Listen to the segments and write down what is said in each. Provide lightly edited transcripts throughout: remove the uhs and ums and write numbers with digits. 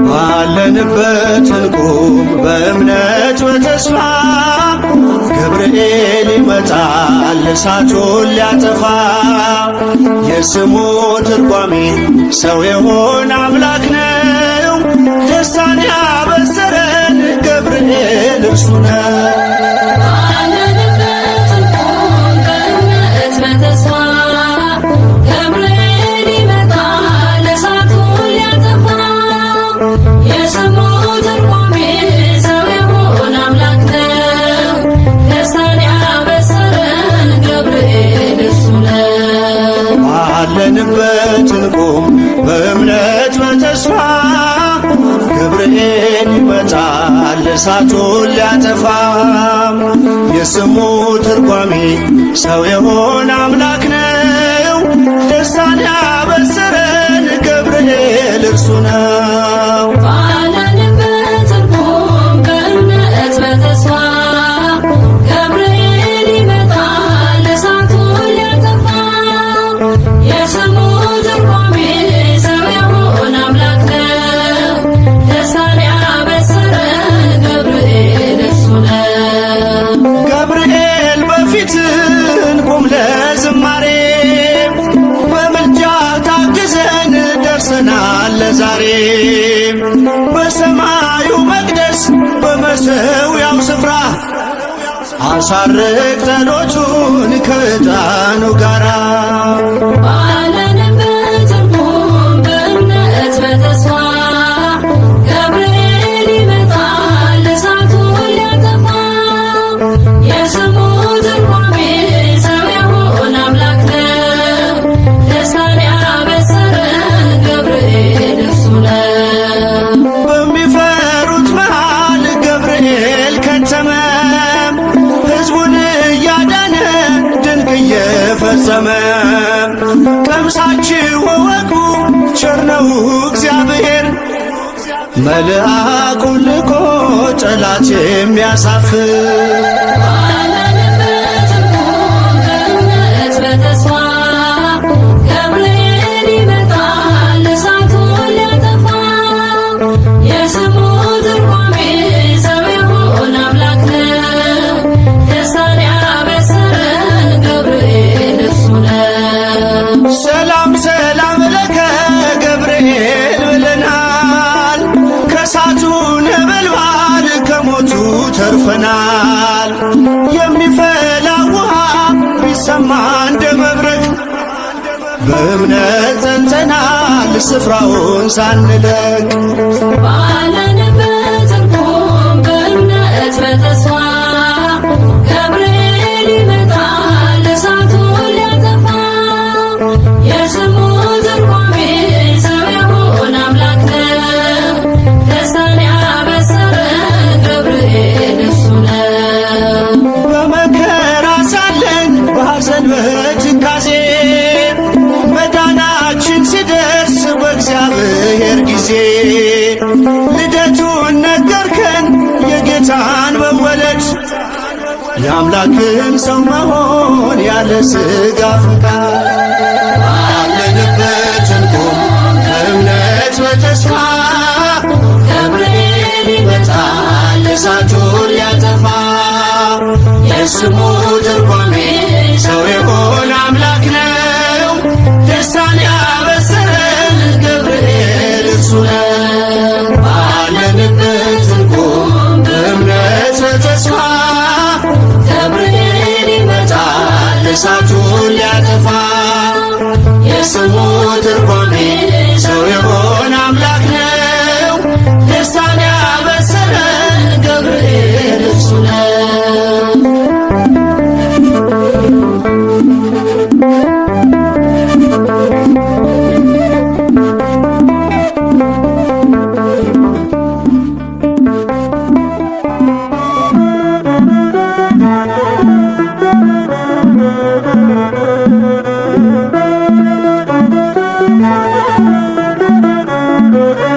ባለንበት እንቁም በእምነት በተስፋ ገብርኤል ይመጣል እሳቱን ሊያጠፋ። የስሙ ትርጓሜ ሰው የሆነ አምላክ ነው። ደስታን ያበሰረን ገብርኤል እርሱ ነው። ባለንበት እንቁም በእምነት በተስፋ ገብርኤል ይመጣል እሳቱን ሊያጠፋ። የስሙ ትርጓሜ ሰው የሆነ አምላክ ነው። ደስታን ያበሰረን ገብርኤል እርሱ ነው። ባለንበት እንቁም በእምነት በተስፋ ገብርኤል ይመጣል እሳቱን ሊያጠፋ። የስሙ ትርጓሜ ሰው የሆነ አምላክ ነው። ደስታን ያበሰረን ገብርኤል እርሱ ነው። ገብርኤል በፊት እንቁም ለዝማሬ በምልጃ ታግዘን ደርሰናል ለዛሬ። በሰማዩ መቅደስ በመሠዊያው ስፍራ አሳርግ ጸሎቱን ከዕጣኑ ጋራ። ባለንበት እንቁም በእምነት በተስፋ ገብርኤል ይመጣል እሳቱን ሊያጠፋ። የስሙ ትርጓሜ ሰው የሆነ አምላክ ነው። ደስታን ያበሰረን ገብርኤል እርሱ ነው። በሚፈሩት መሃል ገብርኤል ከተመ ሕዝቡን እያዳነ ድንቅ እየፈጸመ። ቀምሳችሁ እወቁ ቸር ነው እግዚአብሔር መልአኩን ልኮ ጠላት የሚያሳፍር። ባለንበት እንቁም በእምነት በተስፋ ገብርኤል ይመጣል እሳቱን ሊያጠፋ። የስሙ ትርጓሜ ሰው የሆነ አምላክ ነው። ደስታን ያበሰረን ገብርኤል እርሱ ነው። ሰላም ሰላም ለከ ገብርኤል ብለናል። ከእሳቱ ነበልባል ከሞቱ ተርፈናል። የሚፈላ ውሃ ቢሰማ እንደ መብረቅ በእምነት ጸንተናል ስፍራውን ሳንለቅ። ባለንበት እንቁም በእምነት በተስፋ ገብርኤል ይመጣል እሳቱን ሊያጠፋ። የስሙ ትርጓሜ ሰው የሆነ አምላክ ነው። ደስታን ያበሰረን ገብርኤል እርሱ ነው። በመከራ ሳለን በሐዘን በትካዜ መዳናችን ሲደርስ በእግዚአብሔር ጊዜ ልደቱን ነገርከን የጌታን መወለድ የአምላክን ሰው መሆን ያለ ሥጋ ፈቃድ። ባለንበት እንቁም በእምነት በተስፋ ገብርኤል ይመጣል እሳቱን ሊያጠፋ። የስሙ ትርጓሜ ሰው የሆነ አምላክ ነው። ደስታን ያበሰረን ገብርኤል እርሱ ነው። ባለንበት እንቁም በእምነት በተስፋ ገብርኤል ይመጣል እሳቱን ሊያጠፋ። የስሙ ትርጓሜ ሰው የሆነ አምላክ ነው። ደስታን ያበሰረን ገብርኤል እርሱ ነው። Thank you.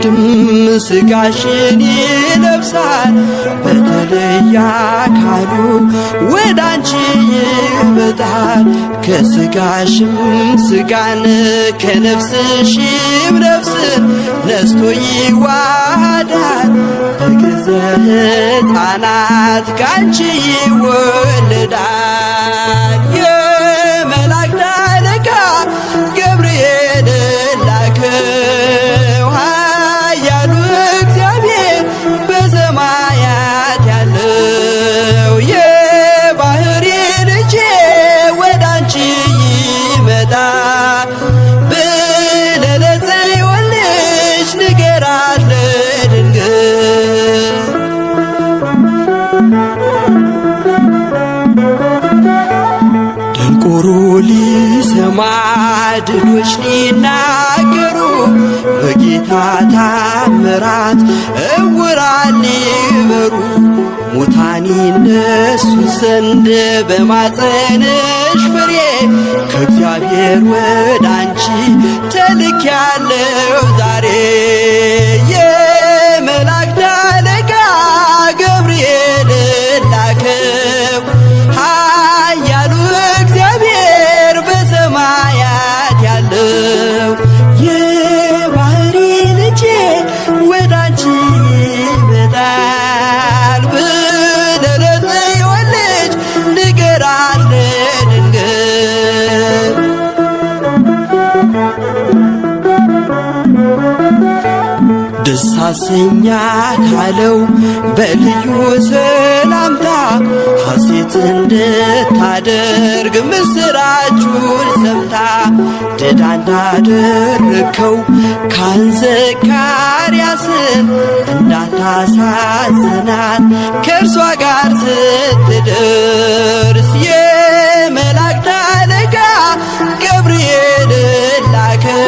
አይወድም ስጋሽን ይለብሳል በተለየ አካሉ ወዳንቺ ይመጣል። ከስጋሽም ስጋን ከነፍስሽም ነፍስን ነስቶ ይዋሃዳል። በግዘ ሕፃናት ካንቺ ይወለዳል። የመላእክት አለቃ ገብርኤል ላከው ኃያሉ እግዚአብሔር በሰማያት ያለው የባህሪ ልጄ ወዳንቺ ይመጣል ብለህ ለጽዮን ልጅ ንገራት ለድንግል። ደንቆሮ ሊሰማ ድሆች ሊናገሩ በጌታ ታምራት ዕውራን ሊበሩ ሙታን ይነሱ ዘንድ በማፀንሽ ፍሬ ከእግዚአብሔር ወዳንቺ ተልኬያለሁ ዛሬ። የመላእክት አለቃ ገብርኤል ላከው ኃያሉ እግዚአብሔር በሰማያት ያለው የባህሪ ልጄ ወዳንቺ ይመጣል ብለህ ለጽዮን ልጅ ንገራት ለድንግል። ደስ አሰኛት አለው በልዩ ሰላምታ ሐሴት እንድታደርግ ምስራቹን ሰምታ ድዳ እንዳደረግከው ካህን ዘካርያስን እንዳታሳዝናት ከእርሷ ጋር ስትደርስ የመላእክት አለቃ ገብርኤል ላከው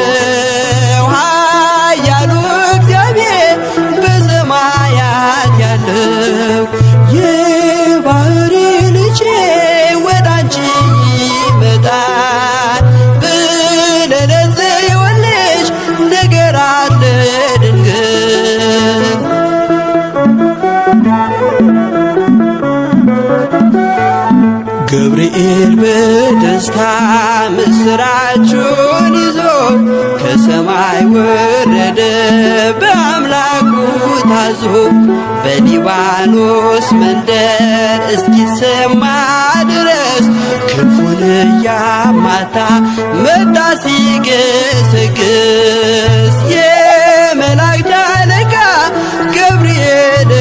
ኃያሉ እግዚአብሔር በሰማያት ያለው የባህሪ ልጄ ወዳንቺ ይመጣል ብለህ ለጽዮን ልጅ ንገራት ለድንግል። ገብርኤል በደስታ ምስራቹን ይዞ ከሰማይ ወረደ በአምላኩ ታዞ በሊባኖስ መንደር እስኪሰማ ድረስ ክንፉን እያማታ መጣ ሲገሰግስ። የመላእክት አለቃ ገብርኤል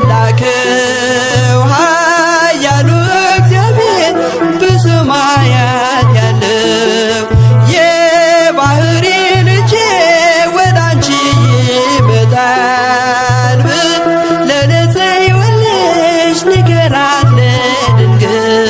ላከው ኃያሉ እግዚአብሔር በሰማያት ያለው የባህሪ ልጄ ወዳንቺ ይመጣል ብለህ ለጽዮን ልጅ ንገራት ለድንግል።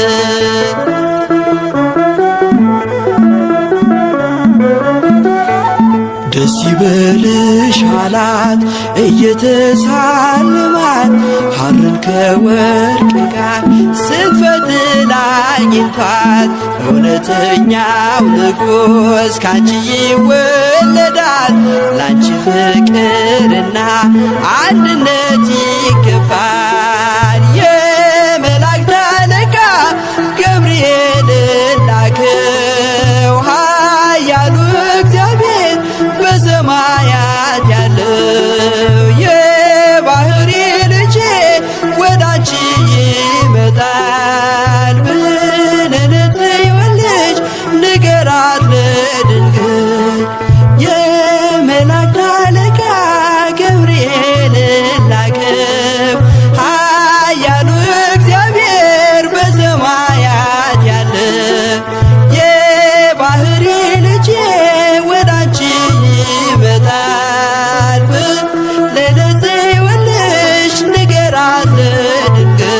ደስ ይበልሽ አላት እየተሳለማት ሐርን ከወርቅ ጋር ስትፈትል አግኝቷት እውነተኛው ንጉሥ ካንቺ ይወለዳል። ላንቺ ፍቅርና አንድነት ይገባል። የመላእክት አለቃ ገብርኤል ላከው ኃያሉ እግዚአብሔር በሰማያት ያለው የባህሪ ልጄ ወዳንቺ ይመጣል ብለህ ለጽዮን ልጅ ንገራት ለድንግል። የመላእክት አለቃ ገብርኤል ላከው ኃያሉ እግዚአብሔር በሰማያት ያለው የባህሪ ልጄ ወዳንቺ ይመጣል ብለህ ለጽዮን ልጅ ንገራት ለድንግል።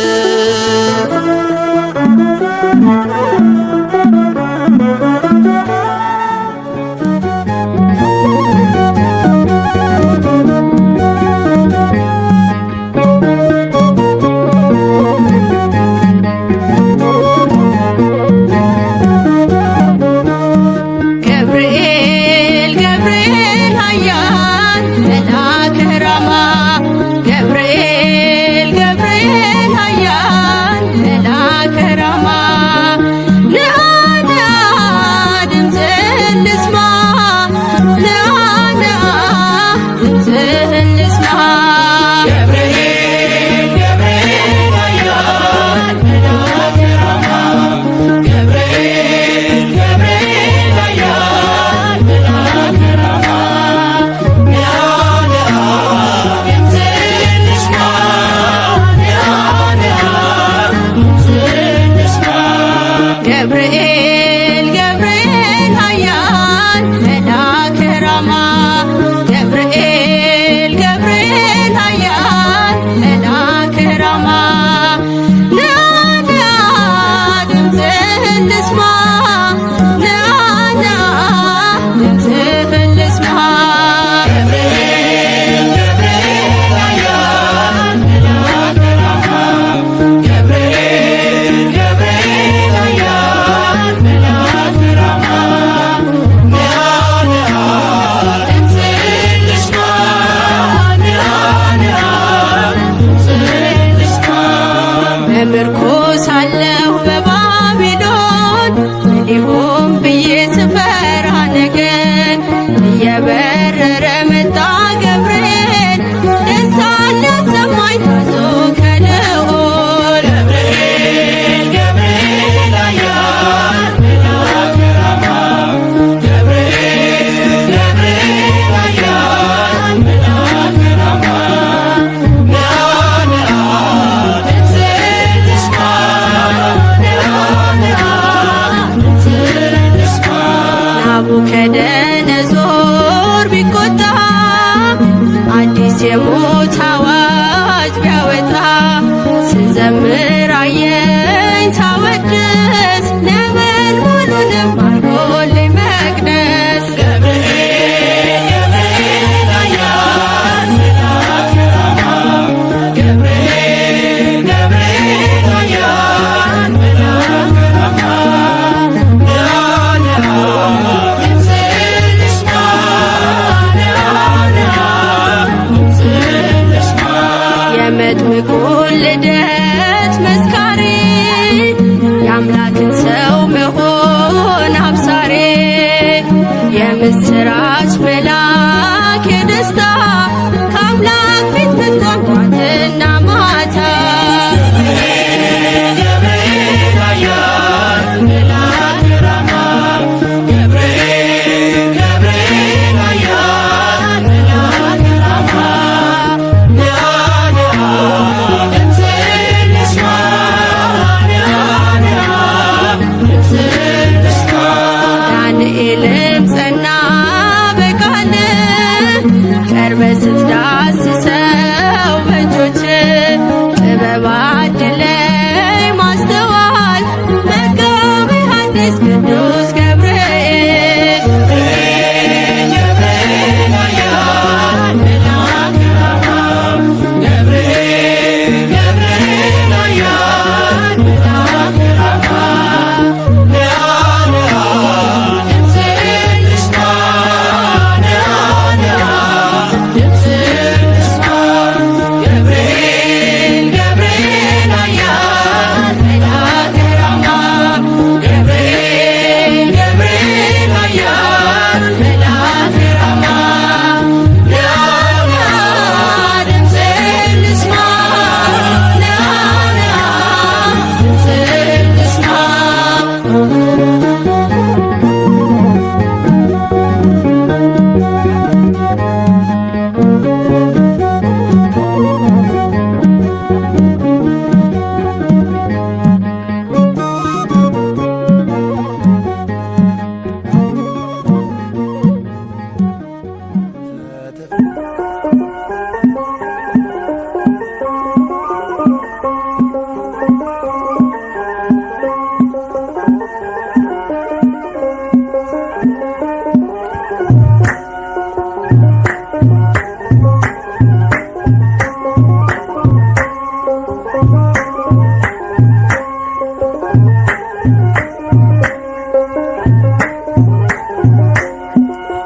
ገብርኤል ገብርኤል ኃያል መልአከ ራማ ገብርኤል ገብርኤል ኃያል መልአከ ራማ ነአ ነአ ድምፅህን ልስማ ነአ ነአ ድምፅህን ልስማ በምርኮ ሳለሁ በባቢሎን እንዲሁም ብዬ ስፈራ ነገን እየበረረ መጣ ገብርኤል ደስታን ሊያሰማኝ ታዞ ከልዑል ገብርኤል ገብርኤል ኃያል መልአከ ራማ ገብርኤል ገብርኤል ኃያል መልአከ ራማ ናቡከደነጾር ቢቆጣ አዲስ የሞት አዋጅ ቢያወጣ ስዘምር አየኝ ሳወድስ ነበልባሉንም አርጎልኝ መቅደስ ገብርኤል ገብርኤል ኃያል መልአከ ራማ ገብርኤል ገብርኤል ኃያል መልአከ ራማ የመጥምቁን ልደት መስካሪ የአምላክን ሰው መሆን አብሳሪ የምስራች መልአክ የደስታ ከአምላክ ፊት ምትቆም ጧትና ማታ ገብርኤል ኃያል መልአከ ራማ ገብርኤል ገብርኤል ኃያል መልአከ ራማ ዳንኤልም ጸና በቃል ቀርበ ስትዳስሰው በእጆች ጥበብ አድለኝ ማስተዋል መጋቤ ሐዲስ ቅዱስ ገብርኤል ገብርኤል ኃያል መልአከ ራማ ገብርኤል ገብርኤል ኃያል መልአከ ራማ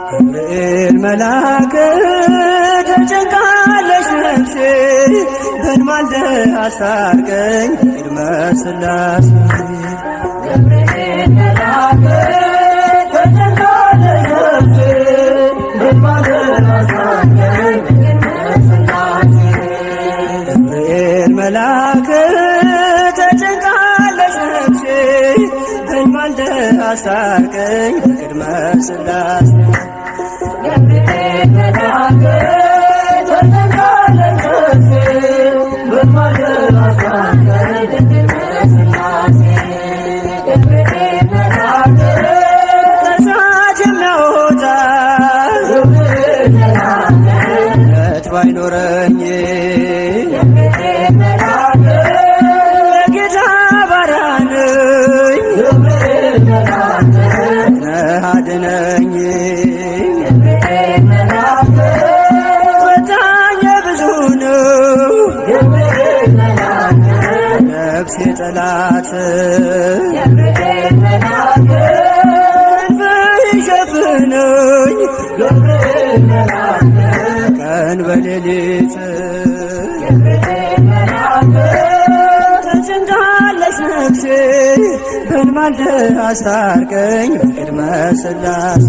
ገብርኤል መልአክ ተጨንቃለች ነፍሴ በሕልም አሳርገኝ ቅድመ ሥላሴ ገብርኤል መልአክ ተጨንቃለች ነፍሴ በሕልም አሳርገኝ ቅድመ ሥላሴ ገብርኤል መልአክ ተጨንቃለች ነፍሴ በሕልም አሳርገኝ ቅድመ ሥላሴ ገብርኤል መልአክ ተጨንቃለች ነፍሴ በሕልም አሳርገኝ ቅድመ ሥላሴ ነፍሴ ጠላት ይሸፍነኝ ቀን በሌሊት ተጨንቃለች ነፍሴ በሕልም አስታርቀኝ በቅድመ ሥላሴ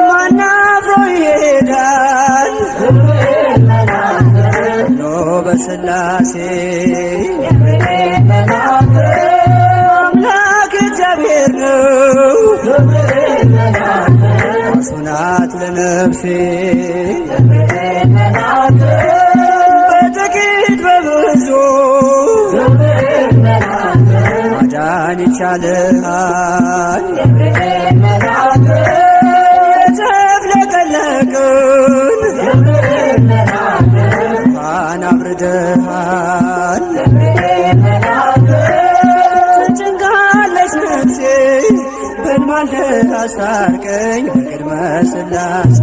ማናፍሮ ይሄዳል ኖ በሥላሴ አምላክ እግዚአብሔር ነው ዋሱናት ለነፍሴ በጥቂት በብዙ ማዳን ይቻልሃል የተፍለቀለቅን እንኳን አብርደሃል ተጨንቃለች ነፍሴ በሕልም አስታርቀኝ በቅድመ ሥላሴ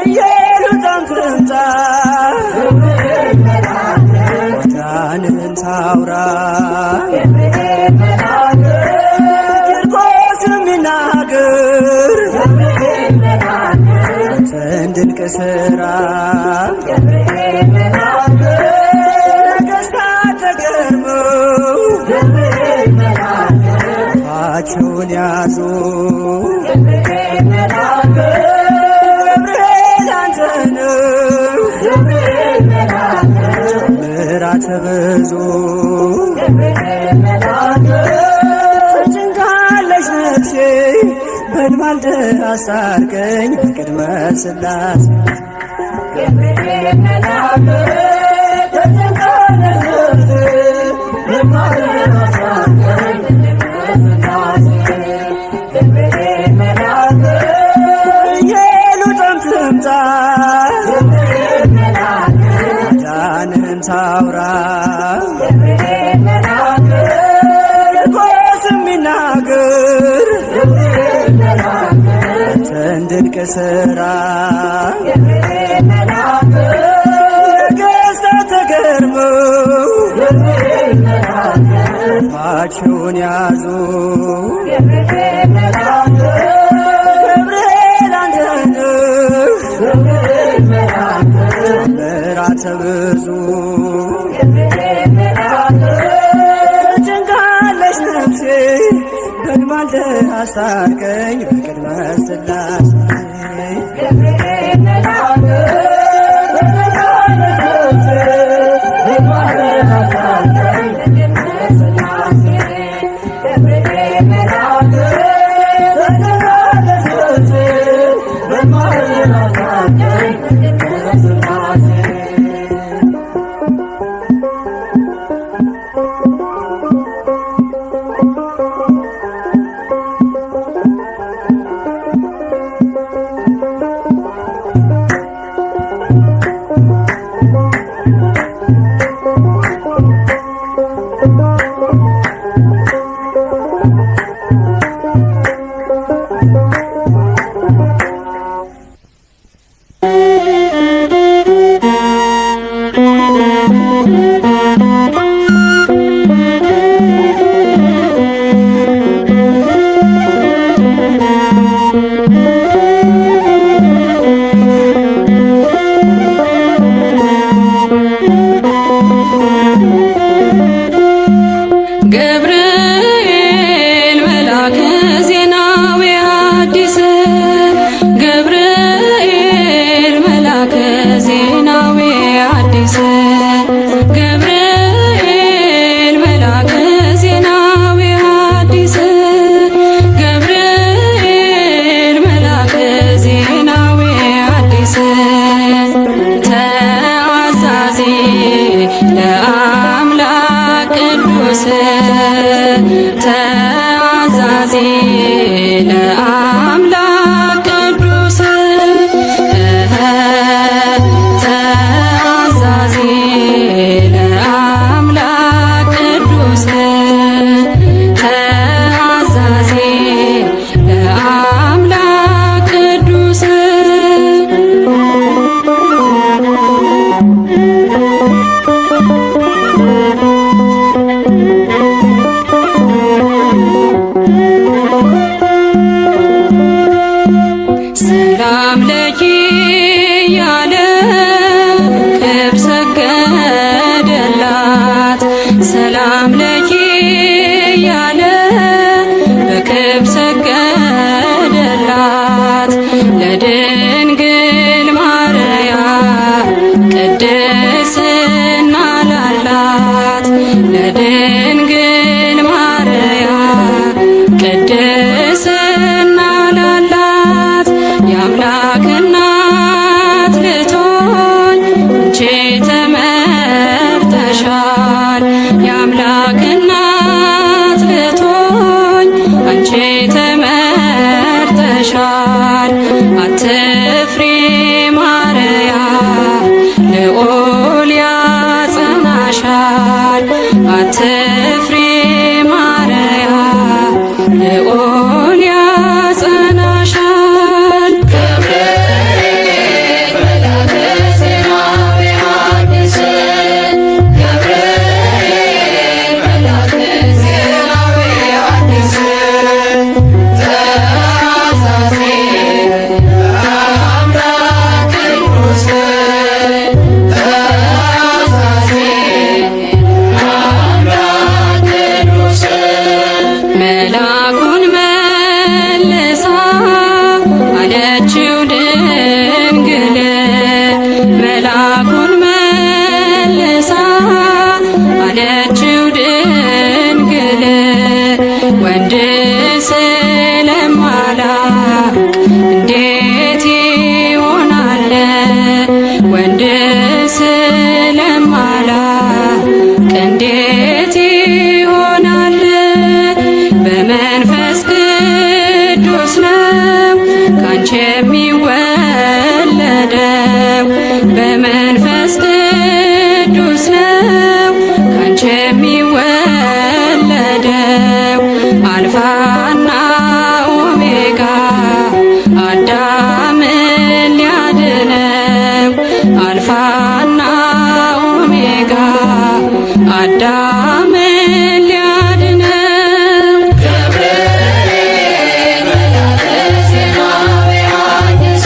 ኢየሉጣም ትምጣ ማዳንህን ታውራ ቂርቆስም ይናገር ያንተን ድንቅ ሥራ ነገሥታት ተገርመው አፋቸውን ያዙ ገብርኤል አንተ ነህ ምሕረት ብዙ ተጨንቃለች ነፍሴ በሕልም አስታርቀኝ በቅድመ ሥላሴ ኢየሉጣም ትምጣ ማዳንህን ታውራ ቂርቆስም ይናገር ያንተን ድንቅ ሥራ ነገሥታት ተገርመው አፋቸውን ያዙ ገብርኤል አንተ ነህ ምሕረት ብዙ ተጨንቃለች ነፍሴ በሕልም አስታርቀኝ በቅድመ ሥላሴ ያድንሻል። አትፍሪ ማርያም ልዑል ያጸናሻል። አትፍሪ ማርያም ልዑል ያጸናሻል። ገብርኤል መልአከ ዜና ቢሐድስ ገብርኤል መልአከ ዜና ቢሐድስ ተአዛዚ አምላክ ቅዱስ ተአዛዚ አምላክ ቅዱስ መላኩን መልሳ አለችው ድንግል መላኩን መልሳ አለችው ድንግል ወንድ ስለማላውቅ እንዴት ይሆናል ወንድ ስለማላውቅ እንዴት ይሆናል በመንፈስ ቅዱስ ነው ካንቺ የሚወለደው በመንፈስ ቅዱስ ነው ካንቺ የሚወለደው አልፋና ኦሜጋ አዳምን ሊያድነው አልፋና ኦሜጋ አዳምን ሊያድነው ገብርኤል መልአከ ዜና ቢሐድስ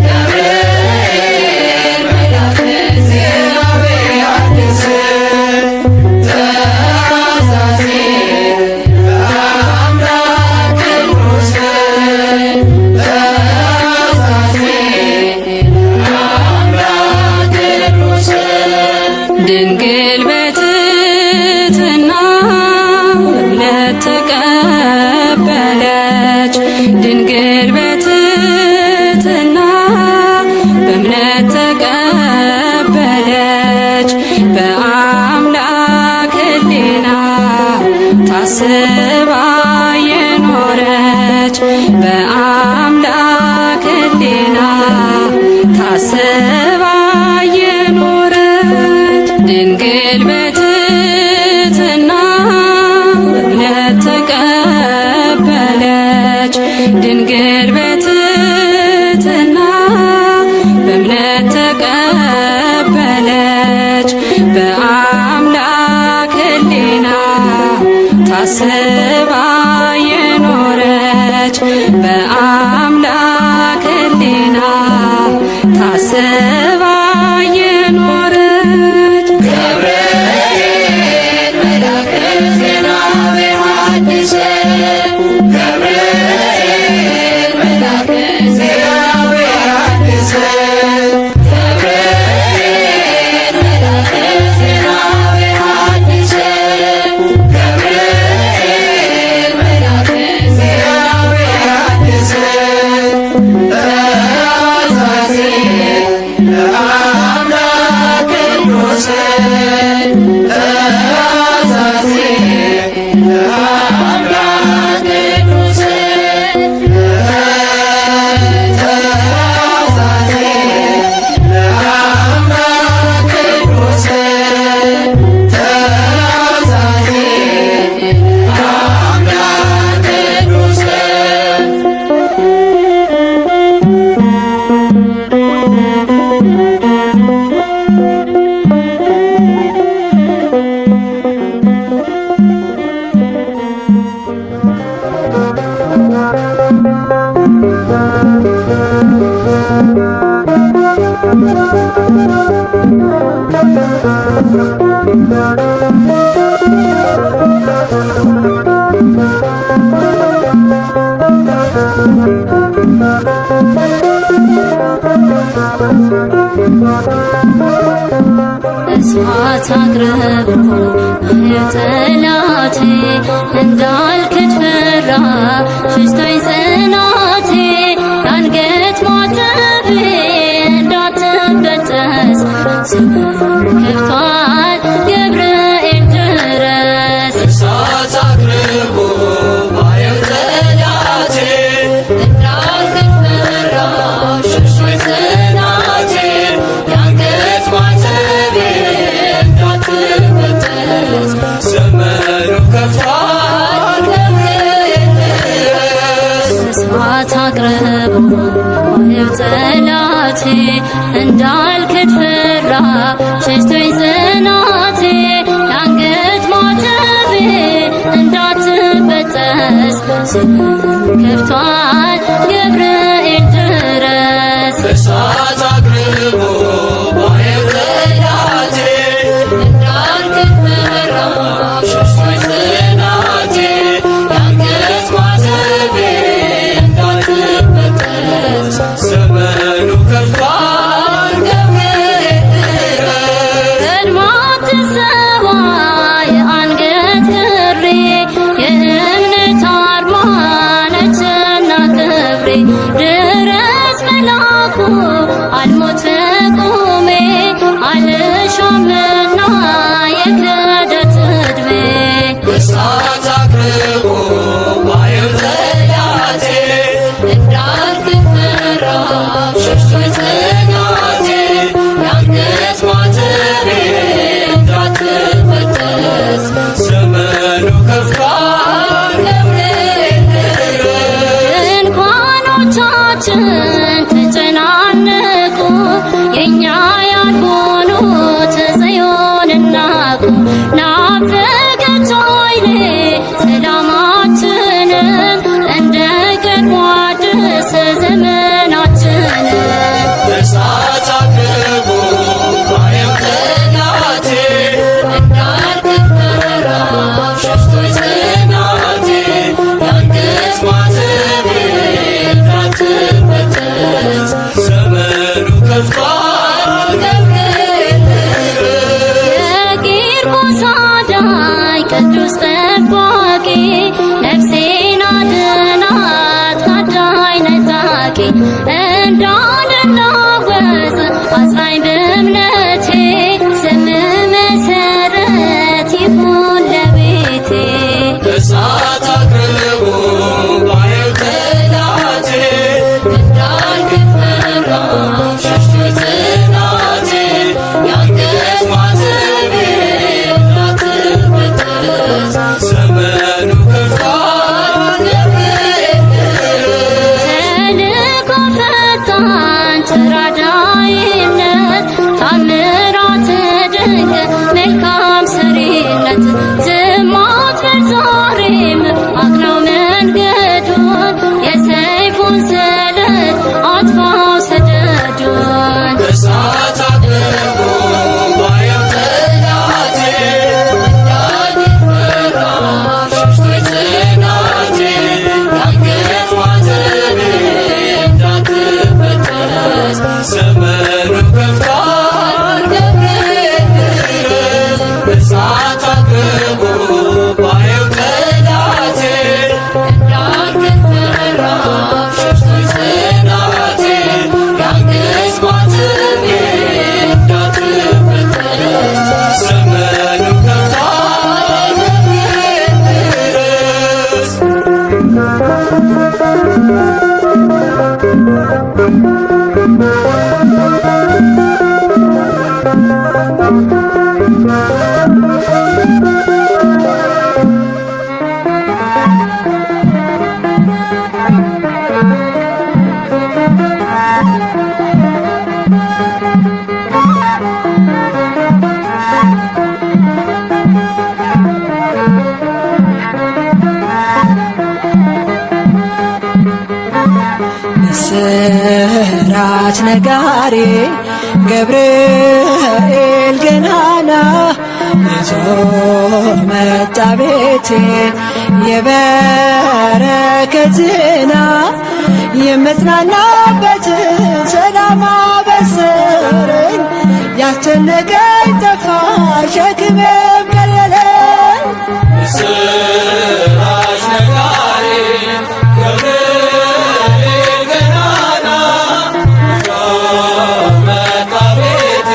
ገብርኤል መልአከ ዜና ቢሐድስ ተአዛዚ አምላክ ቅዱስ ተአዛዚ አምላክ ቅዱስ ድንግል በትሕትና እምነት ተቀበለች ድንግል በትሕትና በእምነት ተቀበለች በአምላክ ሕሊና ታስባ የኖረች በአምላክ ሕሊና ታስባ የኖረች ድንግል በትሕትና እምነት ተቀበለች ድንግል በትሕትና በእምነት ተቀበለች በአምላክ ሕሊና ታስባ የኖረች በአምላክ ሕሊና ታስባ የኖረች ገብርኤል መልአከ ዜና ቢሐድስ ገብርኤል መልአከ ዜና ቢሐድስ ገብርኤል መልአከ ዜና ቢሐድስ ገብርኤል መልአከ ዜና ቢሐድስ ተአዛዚ አምላክ ቅዱስ ተአዛዚ አምላክ ቅዱስ ተአዛዚ አምላክ ቅዱስ ተአዛዚ አምላክ ቅዱስ እሳት አቅርቦ ጠላቴ እንዳልክድ ፈራ ሽሽቶኝ ጽናቴ አንገት ማተቤ እንዳትበጠስ ዘመን ከፍቷል ገብርኤል ድረስ እሳት አቅርቦ ባየው ጠላቴ መስዋዕት አቅርቦ ዋህብ ጠላቴ እንዳልክድ ፈራ ሸሽቶኝ ጽናቴ የአንገት ማተቤ እንዳትበጠስ ከፍቷል ገብርኤል ድረስ መስዋዕት አቅርቦ ዋህብ ጠላቴ እንዳልክድ ፈራ ሸሽቶኝ ጽናቴ የአንገት ማተቤ እንዳትበጠስ ዘመኑ ከፍቷል ገብርኤል ድረስ ቀድማ ትሰዋ የአንገት ክሬ የእምነት አርማ ነችና ክብሬ ድረስ መላኩ አልሞት ቁሜ አልሻምና የክህደት ዕድሜ መስዋዕት አቅርቦ ዋህብ ጠላቴ እንዳልክድ ፈራ ሸሽቶኝ ጽናቴ የአንገት ማተቤ እንዳትበጠስ ዘመኑ ከፍቷል ገብርኤል ድረስ ድንኳኖቻችን ተጨናነቁ የእኛ ያልሆኑት ጽዮንን ናቁ ናፈቀች ዓይኔ ሰላማችንን እንደ ቀድሞ አድስ ዘመናችንን መስዋዕት አቅርቦ ዋህብ ጠላቴ እንዳልክድ ፈራ ሸሽቶኝ ጽናቴ የአንገት ማተቤ እንዳትበጠስ ዘመኑ ከፍቷል ገብርኤል ድረስ የቂርቆስ አዳኝ ቅዱስ ጠባቂ ነፍሴን አድናት ካዳኝ ነጣቂ እንዳልናወጽ አጽናኝ በእምነቴ ስም መሰረት ይሁን ለቤቴ መስዋዕት አቅርቦ ዋህብ ጠላቴ እንዳልክድ ፈራ ሸሽቶኝ ጽናቴ የአንገት ማተቤ እንዳትበጠስ ዘመኑ ከፍቷል ገብርኤል ድረስ ተልእኮ ፈጣን ተራዳኢነት ታምራት ድንቅ መልካም ሰሪነት ዝም አትበል ዛሬም አቅናው መንገዱን የሰይፉን ስለት አጥፋው ሰደዱን መስዋዕት አቅርቦ ዋህብ ጠላቴ እንዳልክድ ፈራ ሸሽቶኝ ጽናቴ የአንገት ማተቤ እንዳትበጠስ ዘመኑ ከፍቷል ገብርኤል ድረስ መስዋዕት አቅርቦ ዋህብ ጠላቴ እንዳልክድ ፈራ ሸሽቶኝ ጽናቴ የአንገት ማተቤ እንዳትበጠስ ዘመኑ ከፍቷል ገብርኤል ድረስ ምስራች ነጋሪ ገብርኤል ገናና ይዞ መጣ ቤቴ የበረከት ዜና የምጽናናበትን ሰላም አበሰረኝ ያስጨነቀኝ ጠፋ ሸክሜም ቀለለኝ ምስራች ነጋሪ ገብርኤል ገናና ይዞ መጣ ቤቴ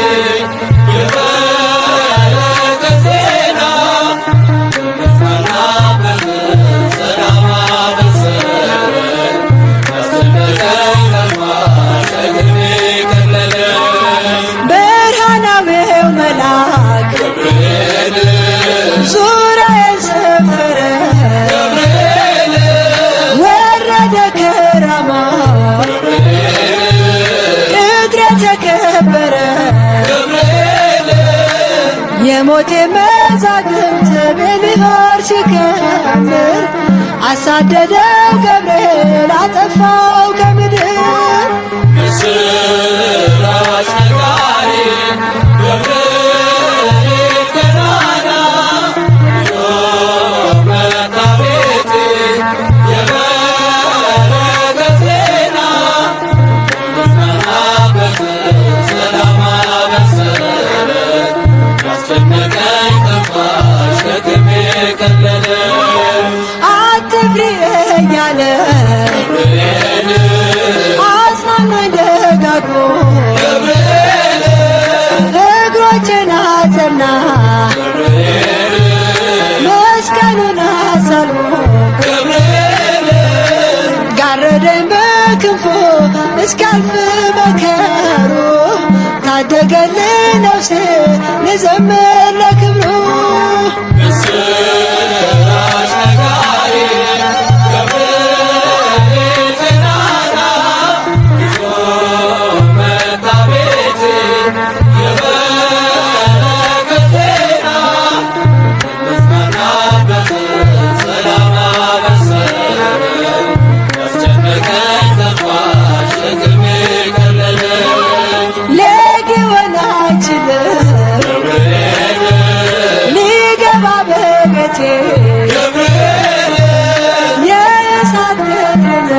የበረከት ዜና የምጽናናበትን ሰላም አበሰረኝ ያስጨነቀኝ ጠፋ ሸክሜ ቀለለኝ ብርሃናዊው መልአክ ገብርኤል ሞቴ መዛግብት በሚኖር ሲከምር አሳደደው ገብርኤል አጠፋው ከምድር። ምስራች ነጋሪ ገብርኤል ገናና ይዞ መጣ ቤቴ የበረከት ዜና ልጽናናበት ሰላም አበሰረኝ ያስጨነቀኝ ጠፋ ሸክሜ ቀለለ። አትፍሪ እያለ ገብርኤል አጽናናኝ ደጋግሞ ገብርኤል እግሮቼን አጸና ገብርኤል መስቀሉን አሳልሞ ገብርኤል ጋረደኝ በክንፉ እስካልፍ መከሩ ታደገልኝ ነፍሴ ልዘምር ለክብሩ። ምስራች ነጋሪ ገብርኤል ገናና ይዞ መጣ ቤቴ የበረከት ዜና ልጽናናበት ሰላም አበሰረኝ ያስጨነቀኝ ጠፋ ሸክሜ ቀለለ። ሊሆን አይችልም ገብርኤል ሊገባ በቤቴ ገብርኤል የእሳት ገድል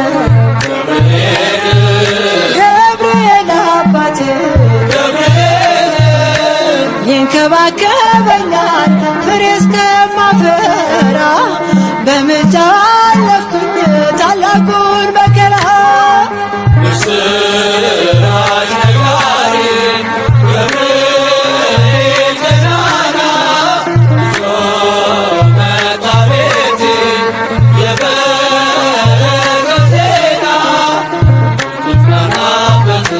ገብርኤል ገብርኤል አባቴ ገብርኤል ይንከባከበኛል ፍሬ እስከማፈራ በምልጃው አለፍኩኝ ታላቁን መከራ። ምስራች ነጋሪ ገብርኤል ገናና ይዞ መጣ ቤቴ የበረከት ዜና ልጽናናበት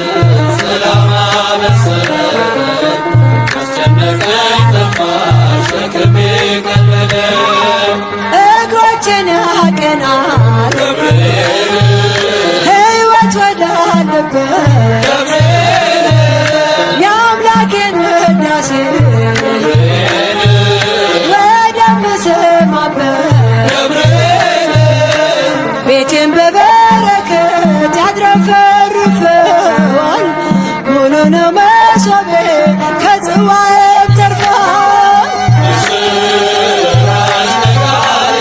ሰላም አበሰረኝ ያስጨነቀኝ ጠፋ ሸክሜ ቀለለ። እግሮቼን ያቀናል ገብርኤል ሕይወት ወዳለበት ገብርኤል የአምላኬን ውዳሴ ገብርኤል ወደምሰማበት ገብርኤል ቤቴን በበረከት ያድረፈርፈዋል። ሙሉ ነው መሶቤ ከጽዋዬም ተርፏል። ምስራች ነጋሪ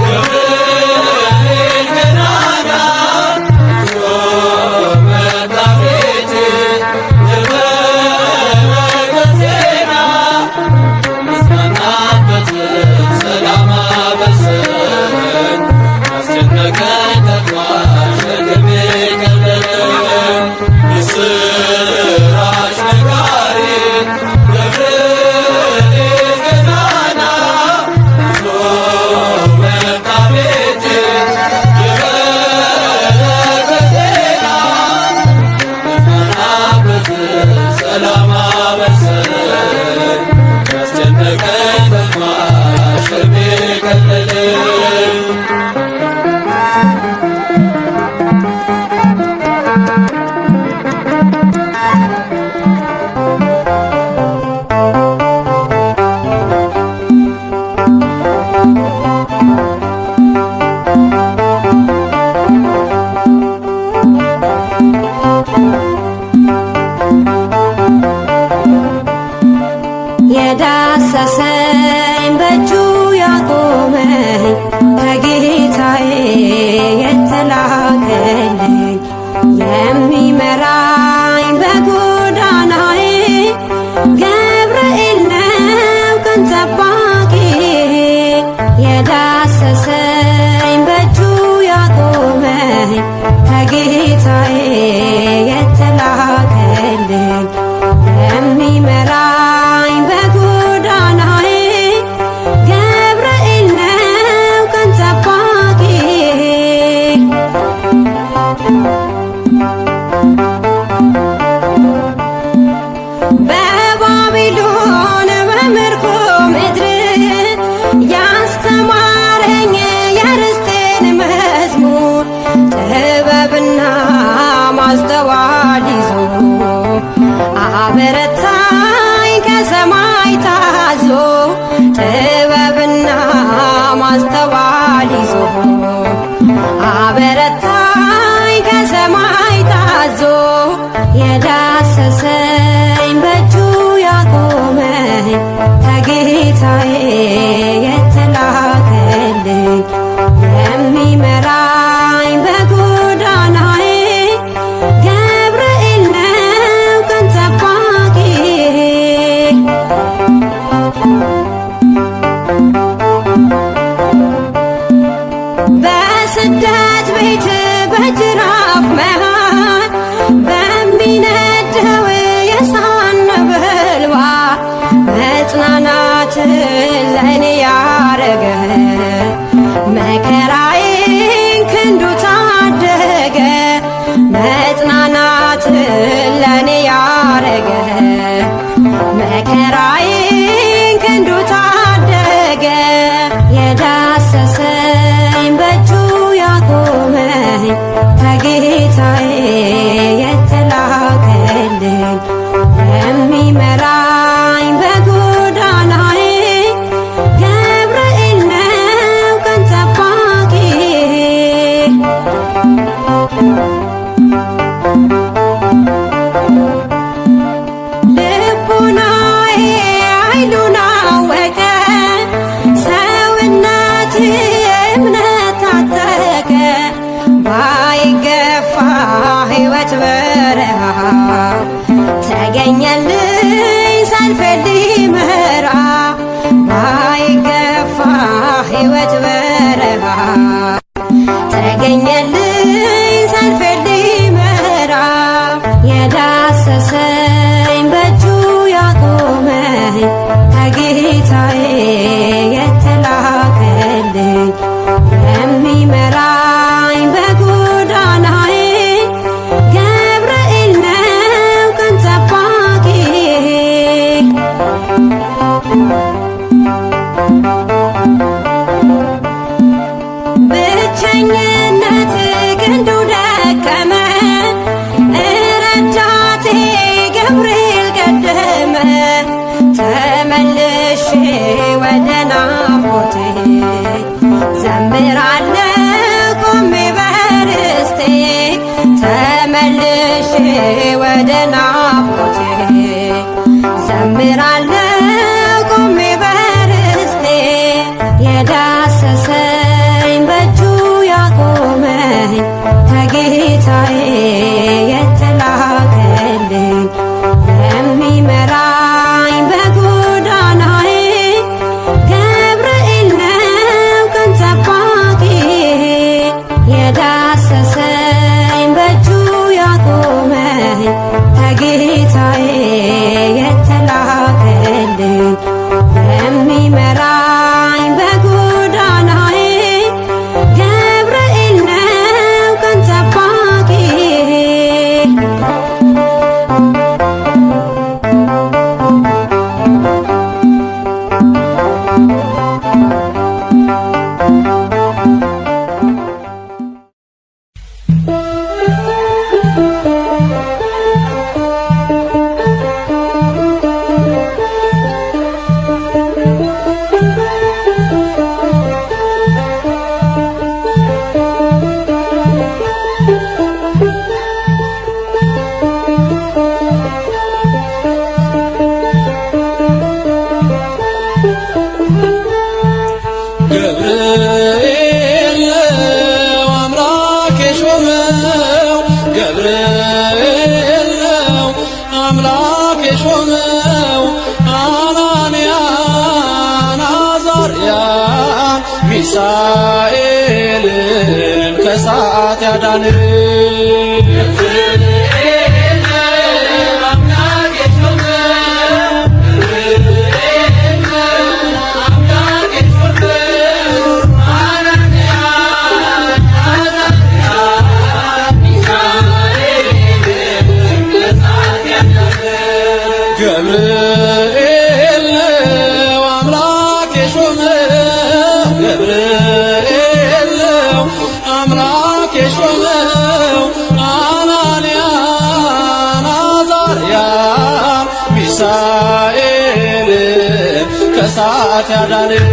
ገብርኤል ገናና ይዞ መጣ ቤቴ የበረከት ዜና ልጽናናበት ሰላም አበሰረኝ ያስጨነቀኝ ጠፋ ሸክሜ ቀለለ። ምስራች ነጋሪ ገብርኤል ገናና ይዞ መጣ ቤቴ የበረከት ዜና ልጽናናበት ሰላም አበሰረኝ ያስጨነቀኝ ጠፋ ሸክሜ ቀለለ። የዳሰሰኝ በእጁ ያቆመኝ ከጌታዬ የተላከልኝ የሚመራኝ በጎዳናዬ ገብርኤል ነው ቀን ጠባቂ። የዳሰሰኝ በእጁ ያቆመኝ ከጌታዬ የተላከልኝ የሚመራኝ በጎዳናዬ ገብርኤል ነው ቀን ጠባቂ። በባቢሎን በምርኮ ምድር ያስተማረኝ የርስቴን መዝሙር ጥበብና ማስተዋል ይዞ አበረታኝ ከሰማይ ታዞ ሊያነሳኝ ከሰማይ ታዞ የዳሰሰኝ በእጁ ያቆመኝ ከጌታዬ የተላከልኝ የሚመራኝ በጎዳናዬ ገብርኤል ነው ቀን ጠባቂዬ። በስደት ቤት በጅራፍ መሃል በሚነደው የእሳት ነበልባል መጽናናትን ለእኔ ያረገ መከራዬን ክንዱ ታደገ። መጽናናትን ለእኔ ያረገ መከራዬን ክንዱ ታደገ። የዳሰሰኝ በእጁ ያቆመኝ ከጌታዬ የተላከልኝ የሚመራኝ በጎዳናዬ ገብርኤል ነው ቀን ጠባቂዬ። ልቡናዬ ኃይሉን አወቀ ሰውነቴ እምነት ታጠቀ። ባይገፋ ሕይወት በረሃ ተገኘልኝ ሰልፍ ሊመራ። ባይገፋ ሕይወት በረሃ ተገኘልኝ ሰልፍ ሊመራ። የዳሰሰኝ በእጁ ያቆመኝ ከጌታዬ የተላከልኝ የሚመራኝ በጎዳናዬ ገብርኤል ነው ቀን ጠባቂዬ። ብቸኝነት ክንዱ ደከመ ረዳቴ ገብርኤል ቀደመ። ተመልሼ ወደ ናፍቆቴ ዘምራለሁ ቆሜ በርስቴ። ተመልሼ ወደ ናፍቆቴ ዘምራለሁ ቆሜ በርስቴ። የዳሰሰኝ በእጁ ያቆመኝ ከጌታዬ የተላከልኝ የሚመራኝ በጎዳናዬ ገብርኤል ነው ቀን ጠባቂዬ። የዳሰሰኝ በእጁ ያቆመኝ ከጌታዬ የተላከልኝ የሚመራኝ በጎዳናዬ ገብርኤል ነው ቀን ጠባቂዬ። ገብርኤል ነው አምላክ የሾመው ገብርኤል ነው አምላክ የሾመው አናንያን አዛርያን ሚሳኤልን ከእሳት ያዳንን ገብርኤል ነው አምላክ የሾመው ገብርኤል ነው አምላክ የሾመው አናንያን አዛርያን ሚሳኤልን ከእሳት ያዳንን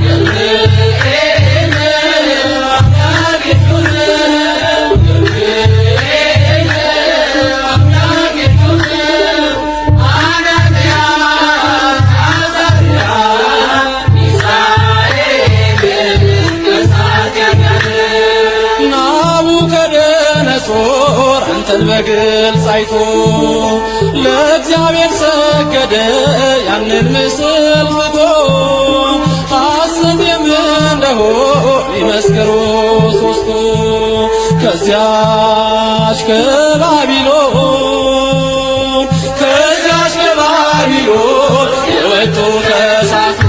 ገብርኤል ነው አምላክ የሾመው ጾር አንተን በግልጽ አይቶ ለእግዚአብሔር ሰገደ ያንን ምስል ትቶ ሐሰቴም እንደሆን ይመስክሩ ሦስቱ ከዚያች ከባቢሎን የወጡ ተሳቱ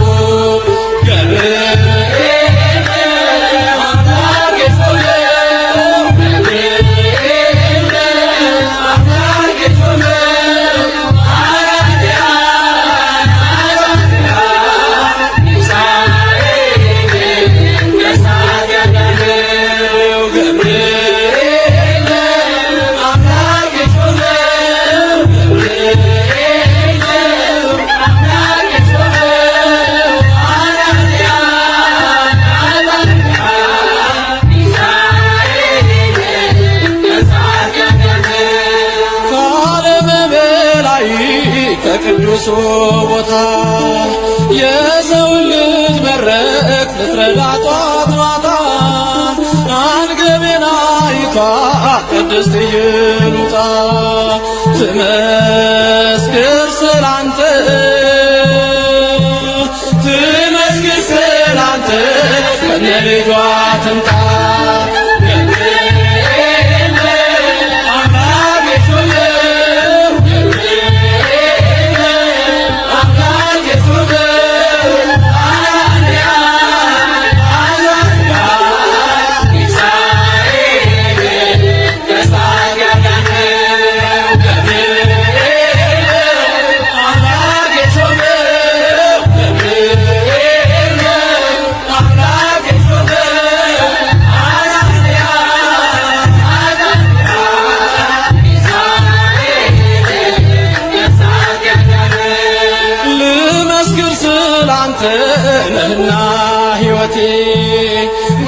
ከቅዱሱ ቦታ የሰውን ልጅ መረቅ ልትረዳ ጧት ማታ አንገቤና ይቷ ቅድስት ኢየሉጣ ትመስክር ስላንተ ከነ ልጇ ትምጣ ነህና ሕይወቴ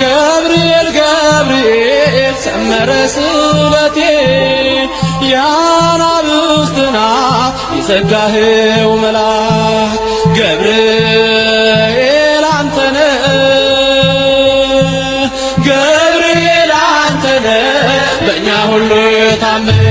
ገብርኤል ሰመረ ስለቴ የአናብስትን አፍ የዘጋኸው መልአክ ገብርኤል አንተነህ በእኛ ሁሉ ታመን